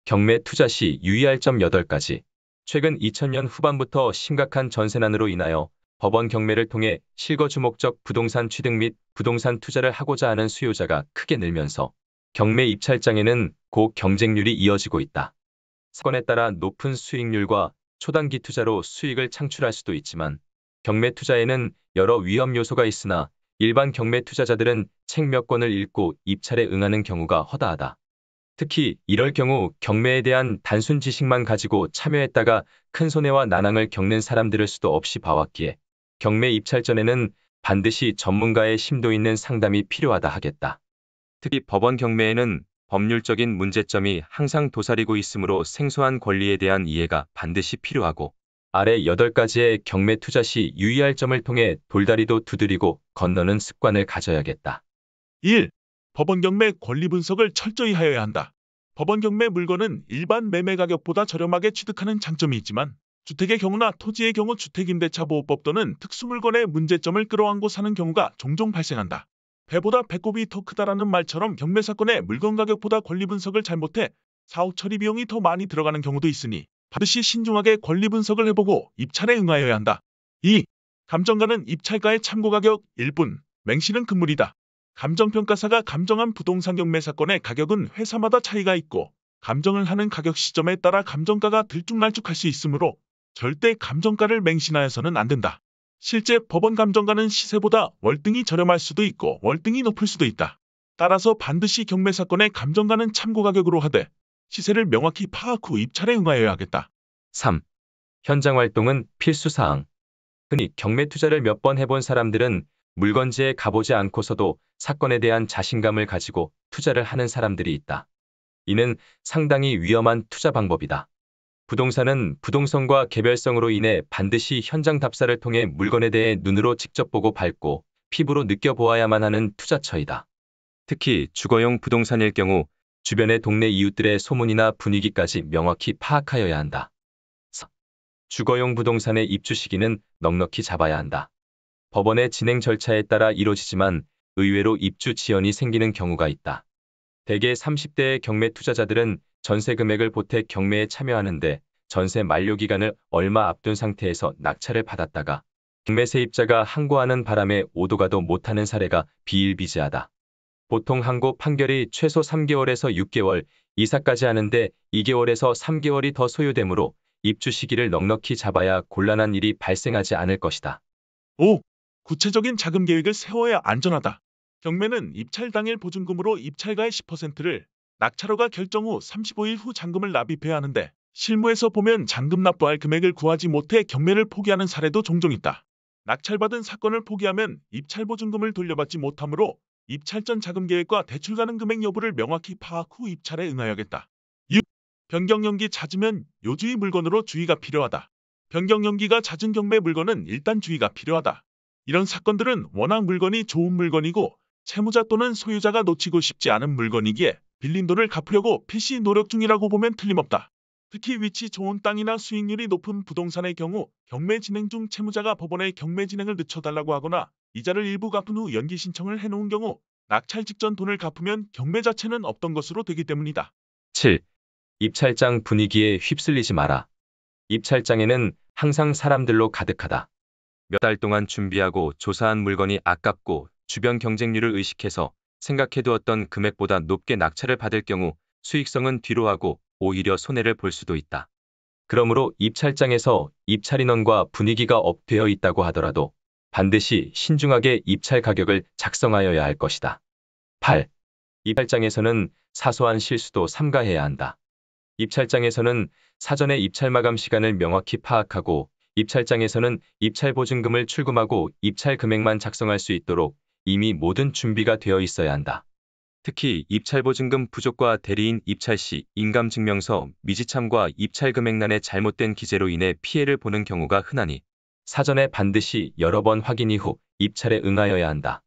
경매 투자 시 유의할 점 8가지. 최근 2000년 후반부터 심각한 전세난으로 인하여 법원 경매를 통해 실거주목적 부동산 취득 및 부동산 투자를 하고자 하는 수요자가 크게 늘면서 경매 입찰장에는 고경쟁률이 이어지고 있다. 사건에 따라 높은 수익률과 초단기 투자로 수익을 창출할 수도 있지만 경매 투자에는 여러 위험 요소가 있으나 일반 경매 투자자들은 책 몇 권을 읽고 입찰에 응하는 경우가 허다하다. 특히 이럴 경우 경매에 대한 단순 지식만 가지고 참여했다가 큰 손해와 난항을 겪는 사람들을 수도 없이 봐왔기에 경매 입찰 전에는 반드시 전문가의 심도 있는 상담이 필요하다 하겠다. 특히 법원 경매에는 법률적인 문제점이 항상 도사리고 있으므로 생소한 권리에 대한 이해가 반드시 필요하고 아래 8가지의 경매 투자 시 유의할 점을 통해 돌다리도 두드리고 건너는 습관을 가져야겠다. 1. 법원 경매 권리 분석을 철저히 하여야 한다. 법원 경매 물건은 일반 매매 가격보다 저렴하게 취득하는 장점이 있지만 주택의 경우나 토지의 경우 주택임대차보호법 또는 특수물건의 문제점을 끌어안고 사는 경우가 종종 발생한다. 배보다 배꼽이 더 크다라는 말처럼 경매 사건의 물건 가격보다 권리 분석을 잘못해 사후 처리 비용이 더 많이 들어가는 경우도 있으니 반드시 신중하게 권리 분석을 해보고 입찰에 응하여야 한다. 2. 감정가는 입찰가의 참고 가격 1분, 맹실은 금물이다. 감정평가사가 감정한 부동산 경매 사건의 가격은 회사마다 차이가 있고 감정을 하는 가격 시점에 따라 감정가가 들쭉날쭉할 수 있으므로 절대 감정가를 맹신하여서는 안 된다. 실제 법원 감정가는 시세보다 월등히 저렴할 수도 있고 월등히 높을 수도 있다. 따라서 반드시 경매 사건의 감정가는 참고 가격으로 하되 시세를 명확히 파악 후 입찰에 응하여야 하겠다. 3. 현장 활동은 필수사항. 흔히 경매 투자를 몇 번 해본 사람들은 물건지에 가보지 않고서도 사건에 대한 자신감을 가지고 투자를 하는 사람들이 있다. 이는 상당히 위험한 투자 방법이다. 부동산은 부동성과 개별성으로 인해 반드시 현장 답사를 통해 물건에 대해 눈으로 직접 보고 밟고 피부로 느껴보아야만 하는 투자처이다. 특히 주거용 부동산일 경우 주변의 동네 이웃들의 소문이나 분위기까지 명확히 파악하여야 한다. 4. 주거용 부동산의 입주 시기는 넉넉히 잡아야 한다. 법원의 진행 절차에 따라 이루어지지만 의외로 입주 지연이 생기는 경우가 있다. 대개 30대의 경매 투자자들은 전세 금액을 보태 경매에 참여하는데 전세 만료 기간을 얼마 앞둔 상태에서 낙찰을 받았다가 경매 세입자가 항고하는 바람에 오도가도 못하는 사례가 비일비재하다. 보통 항고 판결이 최소 3개월에서 6개월, 이사까지 하는데 2개월에서 3개월이 더 소요되므로 입주 시기를 넉넉히 잡아야 곤란한 일이 발생하지 않을 것이다. 5. 구체적인 자금 계획을 세워야 안전하다. 경매는 입찰 당일 보증금으로 입찰가의 10%를 낙찰허가 결정 후 35일 후 잔금을 납입해야 하는데 실무에서 보면 잔금 납부할 금액을 구하지 못해 경매를 포기하는 사례도 종종 있다. 낙찰받은 사건을 포기하면 입찰 보증금을 돌려받지 못하므로 입찰 전 자금 계획과 대출 가능 금액 여부를 명확히 파악 후 입찰에 응하여야겠다. 6. 변경 연기 잦으면 요주의 물건으로 주의가 필요하다. 변경 연기가 잦은 경매 물건은 일단 주의가 필요하다. 이런 사건들은 워낙 물건이 좋은 물건이고 채무자 또는 소유자가 놓치고 싶지 않은 물건이기에 빌린 돈을 갚으려고 필시 노력 중이라고 보면 틀림없다. 특히 위치 좋은 땅이나 수익률이 높은 부동산의 경우 경매 진행 중 채무자가 법원에 경매 진행을 늦춰달라고 하거나 이자를 일부 갚은 후 연기 신청을 해놓은 경우 낙찰 직전 돈을 갚으면 경매 자체는 없던 것으로 되기 때문이다. 7. 입찰장 분위기에 휩쓸리지 마라. 입찰장에는 항상 사람들로 가득하다. 몇 달 동안 준비하고 조사한 물건이 아깝고 주변 경쟁률을 의식해서 생각해두었던 금액보다 높게 낙찰을 받을 경우 수익성은 뒤로 하고 오히려 손해를 볼 수도 있다. 그러므로 입찰장에서 입찰 인원과 분위기가 업되어 있다고 하더라도 반드시 신중하게 입찰 가격을 작성하여야 할 것이다. 8. 입찰장에서는 사소한 실수도 삼가해야 한다. 입찰장에서는 사전에 입찰 마감 시간을 명확히 파악하고 입찰장에서는 입찰 보증금을 출금하고 입찰 금액만 작성할 수 있도록 이미 모든 준비가 되어 있어야 한다. 특히 입찰 보증금 부족과 대리인 입찰 시 인감증명서 미지참과 입찰 금액란의 잘못된 기재로 인해 피해를 보는 경우가 흔하니 사전에 반드시 여러 번 확인 이후 입찰에 응하여야 한다.